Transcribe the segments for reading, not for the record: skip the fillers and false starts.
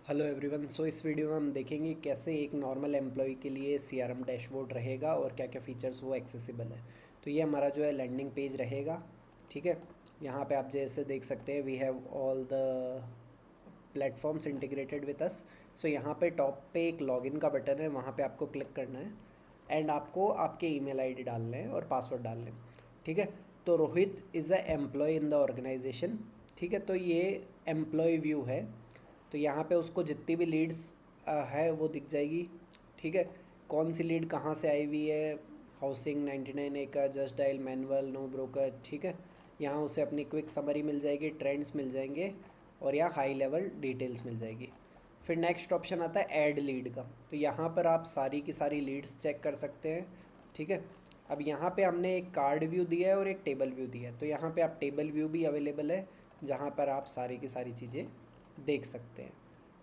Hello everyone. सो इस video में हम देखेंगे कैसे एक नॉर्मल एम्प्लॉय के लिए सीआरएम डैशबोर्ड रहेगा और क्या क्या फ़ीचर्स वो एक्सेसिबल है। तो ये हमारा जो है लैंडिंग पेज रहेगा। ठीक है, यहाँ पे आप जैसे देख सकते हैं we have all the platforms integrated with us. So यहाँ पे टॉप पे एक लॉगिन का बटन है, वहाँ पे आपको क्लिक करना है एंड आपको आपके ईमेल आईडी डालने हैं और पासवर्ड डालने हैं। ठीक है, तो Rohit is a employ in the organisation. ठीक है, तो ये एम्प्लॉय व्यू है। तो यहाँ पे उसको जितनी भी लीड्स है वो दिख जाएगी। ठीक है, कौन सी लीड कहाँ से आई हुई है, हाउसिंग 99A का, just dial, manual, no broker. ठीक है, यहाँ उसे अपनी क्विक समरी मिल जाएगी, ट्रेंड्स मिल जाएंगे और यहाँ हाई लेवल डिटेल्स मिल जाएगी। फिर नेक्स्ट ऑप्शन आता है ऐड लीड का। तो यहाँ पर आप सारी की सारी लीड्स चेक कर सकते हैं। ठीक है, अब यहाँ पे हमने एक कार्ड व्यू दिया है और एक टेबल व्यू दिया है। तो यहाँ पे आप टेबल व्यू भी अवेलेबल है जहाँ पर आप सारी की सारी चीज़ें देख सकते हैं।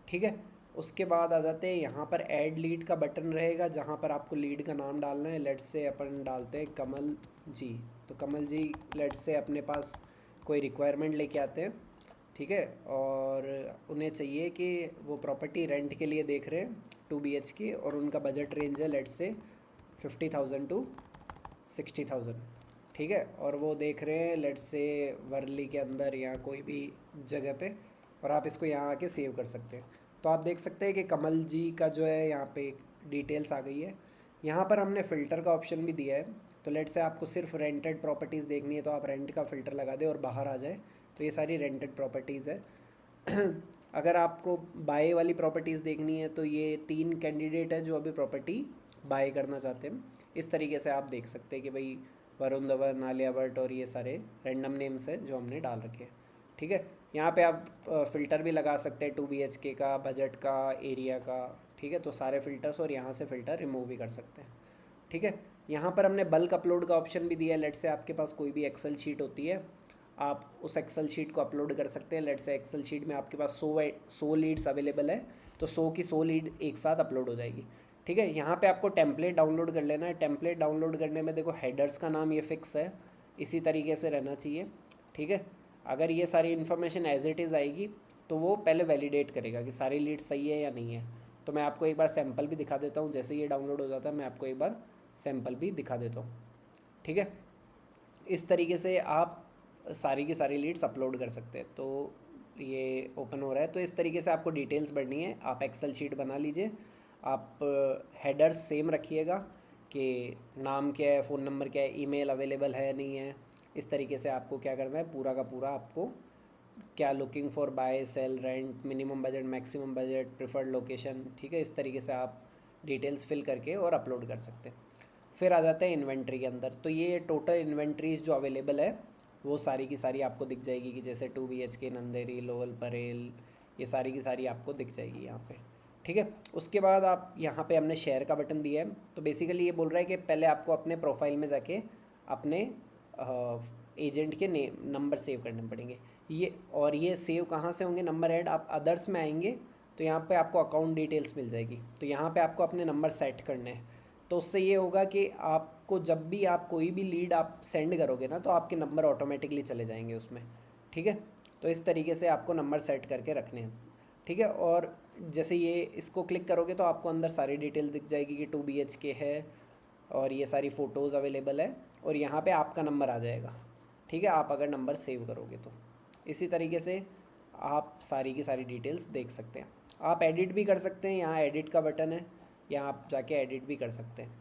ठीक है, उसके बाद आ जाते हैं यहाँ पर ऐड लीड का बटन रहेगा जहाँ पर आपको लीड का नाम डालना है। लेट्स से अपन डालते हैं कमल जी। तो कमल जी लेट्स से अपने पास कोई रिक्वायरमेंट लेके आते हैं। ठीक है, और उन्हें चाहिए कि वो प्रॉपर्टी रेंट के लिए देख रहे हैं 2 BHK और उनका बजट रेंज है लेट्स से 50,000 टू 60,000। ठीक है, और वो देख रहे हैं लेट्स से वर्ली के अंदर या कोई भी जगह पे, और आप इसको यहाँ आके सेव कर सकते हैं। तो आप देख सकते हैं कि कमल जी का जो है यहाँ पे डिटेल्स आ गई है। यहाँ पर हमने फ़िल्टर का ऑप्शन भी दिया है। तो लेट्स से आपको सिर्फ रेंटेड प्रॉपर्टीज़ देखनी है तो आप रेंट का फ़िल्टर लगा दें और बाहर आ जाए। तो ये सारी रेंटेड प्रॉपर्टीज़ है। अगर आपको बाय वाली प्रॉपर्टीज़ देखनी है तो ये 3 कैंडिडेट है जो अभी प्रॉपर्टी बाय करना चाहते हैं। इस तरीके से आप देख सकते हैं कि भाई वरुण धवन, आलिया भट्ट और ये सारे रैंडम नेम्स हैं जो हमने डाल रखे हैं। ठीक है, यहाँ पे आप फ़िल्टर भी लगा सकते हैं 2 BHK का, बजट का, एरिया का। ठीक है, तो सारे फ़िल्टर्स, और यहाँ से फ़िल्टर रिमूव भी कर सकते हैं। ठीक है, यहाँ पर हमने बल्क अपलोड का ऑप्शन भी दिया है। लेट से आपके पास कोई भी एक्सेल शीट होती है, आप उस एक्सेल शीट को अपलोड कर सकते हैं। लेट से एक्सेल शीट में आपके पास 100 लीड्स अवेलेबल है, तो 100 की 100 लीड एक साथ अपलोड हो जाएगी। ठीक है, यहाँ पे आपको टेम्पलेट डाउनलोड कर लेना है। टेम्पलेट डाउनलोड करने में देखो हेडर्स का नाम ये फिक्स है, इसी तरीके से रहना चाहिए। ठीक है, अगर ये सारी इन्फॉर्मेशन एज इट इज़ आएगी तो वो पहले वैलिडेट करेगा कि सारी लीड सही है या नहीं है। तो मैं आपको एक बार सैंपल भी दिखा देता हूँ। जैसे ये डाउनलोड हो जाता है मैं आपको एक बार सैंपल भी दिखा देता हूँ। ठीक है, इस तरीके से आप सारी की सारी लीड्स अपलोड कर सकते हैं। तो ये ओपन हो रहा है। तो इस तरीके से आपको डिटेल्स भरनी है। आप एक्सेल शीट बना लीजिए। आप हेडर्स सेम रखिएगा कि नाम क्या है, फ़ोन नंबर क्या है, ईमेल अवेलेबल है नहीं है। इस तरीके से आपको क्या करना है, पूरा का पूरा आपको क्या looking for buy, sell, rent, minimum budget, maximum budget, preferred location. ठीक है, इस तरीके से आप डिटेल्स फिल करके और अपलोड कर सकते हैं। फिर आ जाते हैं इन्वेंट्री के अंदर। तो ये टोटल इन्वेंट्रीज जो अवेलेबल है वो सारी की सारी आपको दिख जाएगी कि जैसे 2 BHK, नंदेरी, लोअल परेल, ये सारी की सारी आपको दिख जाएगी यहाँ पे। ठीक है, उसके बाद आप यहाँ पे हमने शेयर का बटन दिया है। तो बेसिकली ये बोल रहा है कि पहले आपको अपने प्रोफाइल में जाके अपने एजेंट के नेम नंबर सेव करने पड़ेंगे। ये और ये सेव कहाँ से होंगे नंबर ऐड, आप अदर्स में आएंगे तो यहाँ पे आपको अकाउंट डिटेल्स मिल जाएगी। तो यहाँ पे आपको अपने नंबर सेट करने हैं। तो उससे ये होगा कि आपको जब भी आप कोई भी लीड आप सेंड करोगे ना तो आपके नंबर ऑटोमेटिकली चले जाएंगे उसमें। ठीक है, तो इस तरीके से आपको नंबर सेट करके रखने हैं। ठीक है, और जैसे ये इसको क्लिक करोगे तो आपको अंदर सारी डिटेल दिख जाएगी कि 2 BHK है और ये सारी फ़ोटोज़ अवेलेबल है और यहाँ पे आपका नंबर आ जाएगा। ठीक है, आप अगर नंबर सेव करोगे तो इसी तरीके से आप सारी की सारी डिटेल्स देख सकते हैं। आप एडिट भी कर सकते हैं, यहाँ एडिट का बटन है, यहाँ आप जाके एडिट भी कर सकते हैं।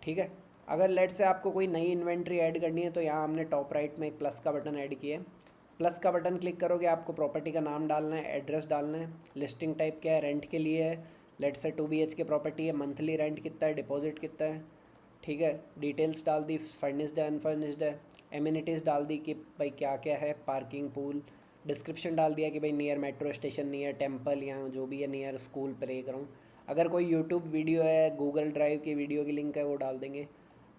ठीक है, अगर लेट से आपको कोई नई इन्वेंट्री ऐड करनी है तो यहाँ हमने टॉप राइट में एक प्लस का बटन ऐड किया है। प्लस का बटन क्लिक करोगे, आपको प्रॉपर्टी का नाम डालना है, एड्रेस डालना है, लिस्टिंग टाइप क्या है, रेंट के लिए है, लेट से 2 BHK प्रॉपर्टी है, मंथली रेंट कितना है, डिपॉजिट कितना है। ठीक है, डिटेल्स डाल दी, फर्निश्ड है, अनफर्निश्ड है, एमिनिटीज़ डाल दी कि भाई क्या क्या है, पार्किंग, पूल। डिस्क्रिप्शन डाल दिया कि भाई near metro station, near temple, या जो भी है, नियर स्कूल, प्ले ग्राउंड। अगर कोई यूट्यूब वीडियो है, गूगल ड्राइव की वीडियो की लिंक है वो डाल देंगे।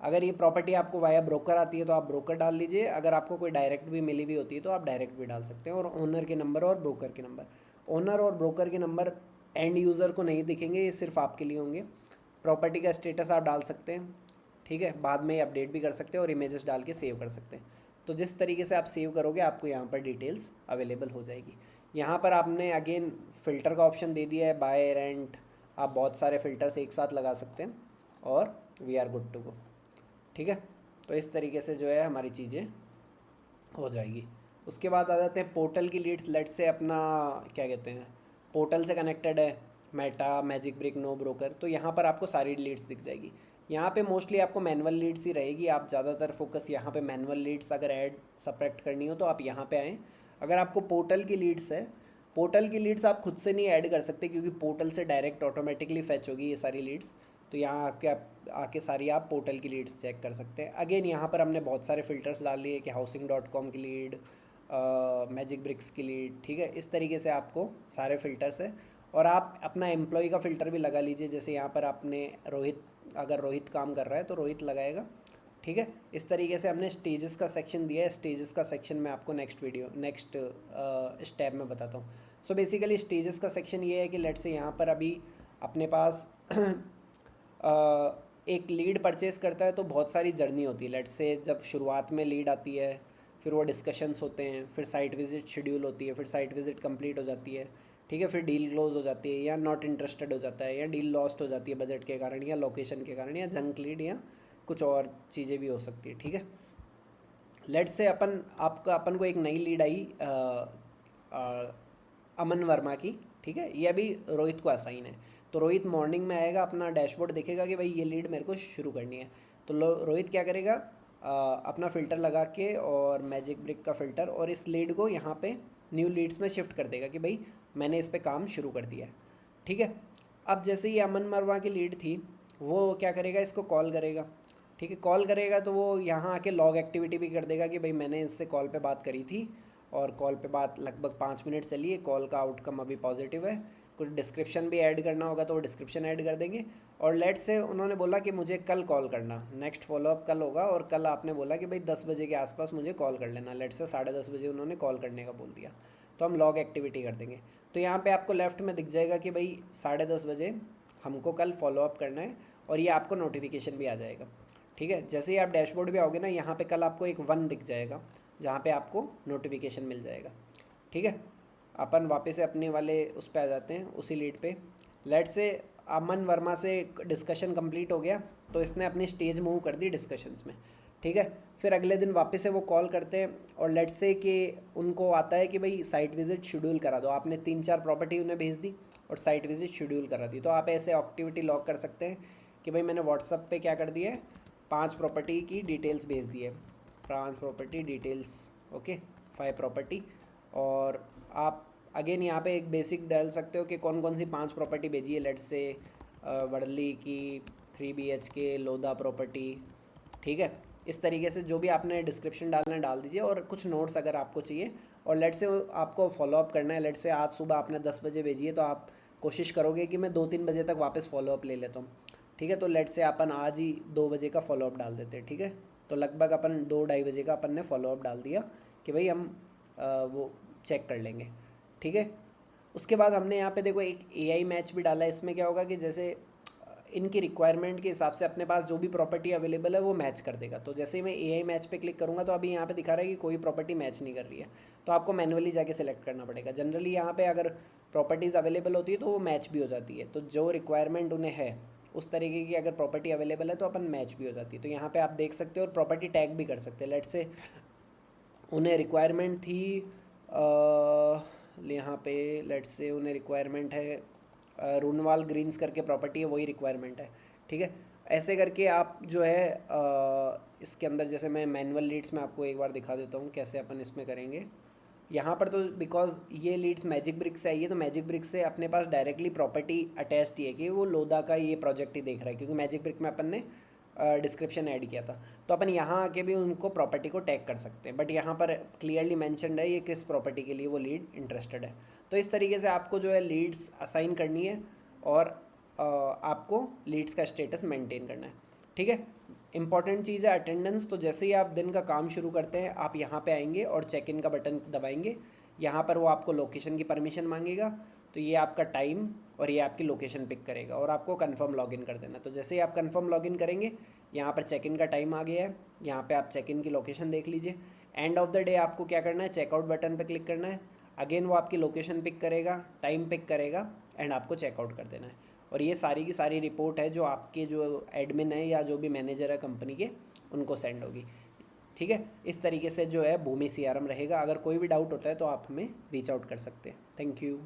अगर ये प्रॉपर्टी आपको वाया ब्रोकर आती है तो आप ब्रोकर डाल लीजिए। अगर आपको कोई डायरेक्ट भी मिली हुई होती है तो आप डायरेक्ट भी डाल सकते हैं। और ओनर के नंबर और ब्रोकर के नंबर, ओनर और ब्रोकर के नंबर एंड यूज़र को नहीं दिखेंगे, ये सिर्फ आपके लिए होंगे। प्रॉपर्टी का स्टेटस आप डाल सकते हैं। ठीक है, बाद में अपडेट भी कर सकते हैं और इमेजेस डाल के सेव कर सकते हैं। तो जिस तरीके से आप सेव करोगे आपको यहाँ पर डिटेल्स अवेलेबल हो जाएगी। यहाँ पर आपने अगेन फ़िल्टर का ऑप्शन दे दिया है, बाय रेंट। आप बहुत सारे फ़िल्टर्स एक साथ लगा सकते हैं और we are good to go. ठीक है, तो इस तरीके से जो है हमारी चीज़ें हो जाएगी। उसके बाद आ जाते हैं पोर्टल की लीड्स। लेट से अपना क्या कहते हैं, पोर्टल से कनेक्टेड है Meta, magic brick, no broker, तो यहाँ पर आपको सारी लीड्स दिख जाएगी। यहाँ पे मोस्टली आपको मैनुअल लीड्स ही रहेगी, आप ज़्यादातर फोकस यहाँ पे मैनुअल लीड्स अगर ऐड सब्ट्रैक्ट करनी हो तो आप यहाँ पे आएँ। अगर आपको पोर्टल की लीड्स है, पोर्टल की लीड्स आप खुद से नहीं ऐड कर सकते क्योंकि पोर्टल से डायरेक्ट ऑटोमेटिकली फैच होगी ये सारी लीड्स। तो यहाँ आके आके सारी आप पोर्टल की लीड्स चेक कर सकते हैं। अगेन यहाँ पर हमने बहुत सारे फ़िल्टर्स डाल लिए कि हाउसिंग.com की लीड, मैजिक ब्रिक्स की लीड, ठीक है। इस तरीके से आपको सारे फ़िल्टर्स है। और आप अपना एम्प्लॉय का फ़िल्टर भी लगा लीजिए, जैसे यहाँ पर आपने रोहित, अगर रोहित काम कर रहा है तो रोहित लगाएगा, ठीक है। इस तरीके से हमने स्टेजेस का सेक्शन दिया है। स्टेजेस का सेक्शन मैं आपको नेक्स्ट स्टेप में बताता हूँ। सो बेसिकली स्टेजेस का सेक्शन ये है कि लेट से यहाँ पर अभी अपने पास एक लीड परचेज़ करता है तो बहुत सारी जर्नी होती है। लेट से जब शुरुआत में लीड आती है, फिर वो डिस्कशंस होते हैं, फिर साइट विज़िट शेड्यूल होती है, फिर साइट विज़िट कंप्लीट हो जाती है, ठीक है, फिर डील क्लोज हो जाती है या नॉट इंटरेस्टेड हो जाता है या डील लॉस्ट हो जाती है बजट के कारण या लोकेशन के कारण या जंक लीड या कुछ और चीज़ें भी हो सकती है, ठीक है। लेट से अपन को एक नई लीड आई अमन वर्मा की, ठीक है, ये अभी रोहित को असाइन है। तो रोहित मॉर्निंग में आएगा, अपना डैशबोर्ड देखेगा कि भाई ये लीड मेरे को शुरू करनी है। तो रोहित क्या करेगा, अपना फ़िल्टर लगा के और मैजिक ब्रिक का फ़िल्टर और इस लीड को यहाँ पे न्यू लीड्स में शिफ्ट कर देगा कि भाई मैंने इस पे काम शुरू कर दिया है, ठीक है। अब जैसे ही अमन वर्मा की लीड थी, वो क्या करेगा, इसको कॉल करेगा, ठीक है। कॉल करेगा तो वो यहाँ आके लॉग एक्टिविटी भी कर देगा कि भाई मैंने इससे कॉल पे बात करी थी और कॉल पे बात लगभग 5 मिनट चली है, कॉल का आउटकम अभी पॉजिटिव है। कुछ डिस्क्रिप्शन भी ऐड करना होगा तो वो डिस्क्रिप्शन ऐड कर देंगे। और लेट से उन्होंने बोला कि मुझे कल कॉल करना, नेक्स्ट फॉलोअप कल होगा और कल आपने बोला कि भाई 10 बजे के आसपास मुझे कॉल कर लेना। लेट से 10:30 बजे उन्होंने कॉल करने का बोल दिया, तो हम लॉग एक्टिविटी कर देंगे। तो यहाँ पे आपको लेफ्ट में दिख जाएगा कि भाई 10:30 बजे हमको कल फॉलोअप करना है और ये आपको नोटिफिकेशन भी आ जाएगा, ठीक है। जैसे ही आप डैशबोर्ड पे आओगे ना, यहाँ पे कल आपको एक 1 दिख जाएगा जहाँ पे आपको नोटिफिकेशन मिल जाएगा, ठीक है। अपन वापस से अपने वाले उस पे आ जाते हैं, उसी लीड पे। लेट से अमन वर्मा से डिस्कशन कंप्लीट हो गया तो इसने अपनी स्टेज मूव कर दी डिस्कशंस में, ठीक है। फिर अगले दिन वापस से वो कॉल करते हैं और लेट से कि उनको आता है कि भाई साइट विज़िट शेड्यूल करा दो। आपने 3-4 प्रॉपर्टी उन्हें भेज दी और साइट विज़िट शेड्यूल करा दी। तो आप ऐसे एक्टिविटी लॉग कर सकते हैं कि भाई मैंने व्हाट्सअप पे क्या कर दिया है, 5 प्रॉपर्टी की डिटेल्स भेज दी है, 5 प्रॉपर्टी डिटेल्स, ओके, 5 प्रॉपर्टी। और आप अगेन यहाँ पे एक बेसिक डाल सकते हो कि कौन कौन सी 5 प्रॉपर्टी भेजी है। लेट से वर्ली की 3 BHK लोधा प्रॉपर्टी, ठीक है। इस तरीके से जो भी आपने डिस्क्रिप्शन डालना है डाल दीजिए और कुछ नोट्स अगर आपको चाहिए। और लेट से आपको फॉलोअप करना है। लेट से आज सुबह आपने 10 बजे भेजी है तो आप कोशिश करोगे कि मैं 2-3 बजे तक वापस फॉलोअप ले लेता हूँ, ठीक है। तो लेट से अपन आज ही 2 बजे का फॉलोअप डाल देते हैं, ठीक है। तो लगभग अपन 2-2:30 बजे का अपन ने फॉलोअप डाल दिया कि भाई हम वो चेक कर लेंगे, ठीक है। उसके बाद हमने यहाँ पे देखो एक AI मैच भी डाला है। इसमें क्या होगा कि जैसे इनकी रिक्वायरमेंट के हिसाब से अपने पास जो भी प्रॉपर्टी अवेलेबल है वो मैच कर देगा। तो जैसे ही मैं AI मैच पे क्लिक करूँगा तो अभी यहाँ पे दिखा रहा है कि कोई प्रॉपर्टी मैच नहीं कर रही है, तो आपको मैनुअली जाके सेलेक्ट करना पड़ेगा। जनरली यहाँ पे अगर प्रॉपर्टीज़ अवेलेबल होती है तो वो मैच भी हो जाती है। तो जो रिक्वायरमेंट उन्हें है उस तरीके की अगर प्रॉपर्टी अवेलेबल है तो अपन मैच भी हो जाती है। तो यहाँ पे आप देख सकते हो और प्रॉपर्टी टैग भी कर सकते हैं। लेट से उन्हें रिक्वायरमेंट थी यहाँ पे, लेट से उन्हें रिक्वायरमेंट है रूनवाल ग्रीन्स करके प्रॉपर्टी है, वही रिक्वायरमेंट है, ठीक है। ऐसे करके आप जो है इसके अंदर जैसे मैं मैनुअल लीड्स में आपको एक बार दिखा देता हूँ कैसे अपन इसमें करेंगे। यहाँ पर तो बिकॉज ये लीड्स मैजिक ब्रिक से आई है तो मैजिक ब्रिक से अपने पास डायरेक्टली प्रॉपर्टी अटैच्ड ही है कि वो लोधा का ये प्रोजेक्ट ही देख रहा है क्योंकि मैजिक ब्रिक में अपन ने डिस्क्रिप्शन ऐड किया था। तो अपन यहाँ आके भी उनको प्रॉपर्टी को टैग कर सकते हैं, बट यहाँ पर क्लियरली मैंशनड है ये किस प्रॉपर्टी के लिए वो लीड इंटरेस्टेड है। तो इस तरीके से आपको जो है लीड्स असाइन करनी है और आपको लीड्स का स्टेटस मेंटेन करना है, ठीक है। इंपॉर्टेंट चीज़ है अटेंडेंस। तो जैसे ही आप दिन का काम शुरू करते हैं आप यहाँ पे आएंगे और चेक इन का बटन दबाएंगे। यहाँ पर वो आपको लोकेशन की परमिशन मांगेगा, तो ये आपका टाइम और ये आपकी लोकेशन पिक करेगा और आपको कंफर्म लॉगिन कर देना। तो जैसे ही आप कंफर्म लॉगिन करेंगे यहाँ पर चेक इन का टाइम आ गया है, यहाँ पे आप चेक इन की लोकेशन देख लीजिए। एंड ऑफ द डे आपको क्या करना है, चेकआउट बटन पे क्लिक करना है। अगेन वो आपकी लोकेशन पिक करेगा, टाइम पिक करेगा एंड आपको चेकआउट कर देना है। और ये सारी की सारी रिपोर्ट है जो आपके जो एडमिन है या जो भी मैनेजर है कंपनी के, उनको सेंड होगी। ठीक है, इस तरीके से जो है भूमि सीआरएम रहेगा। अगर कोई भी डाउट होता है तो आप हमें रीच आउट कर सकते हैं। Thank you.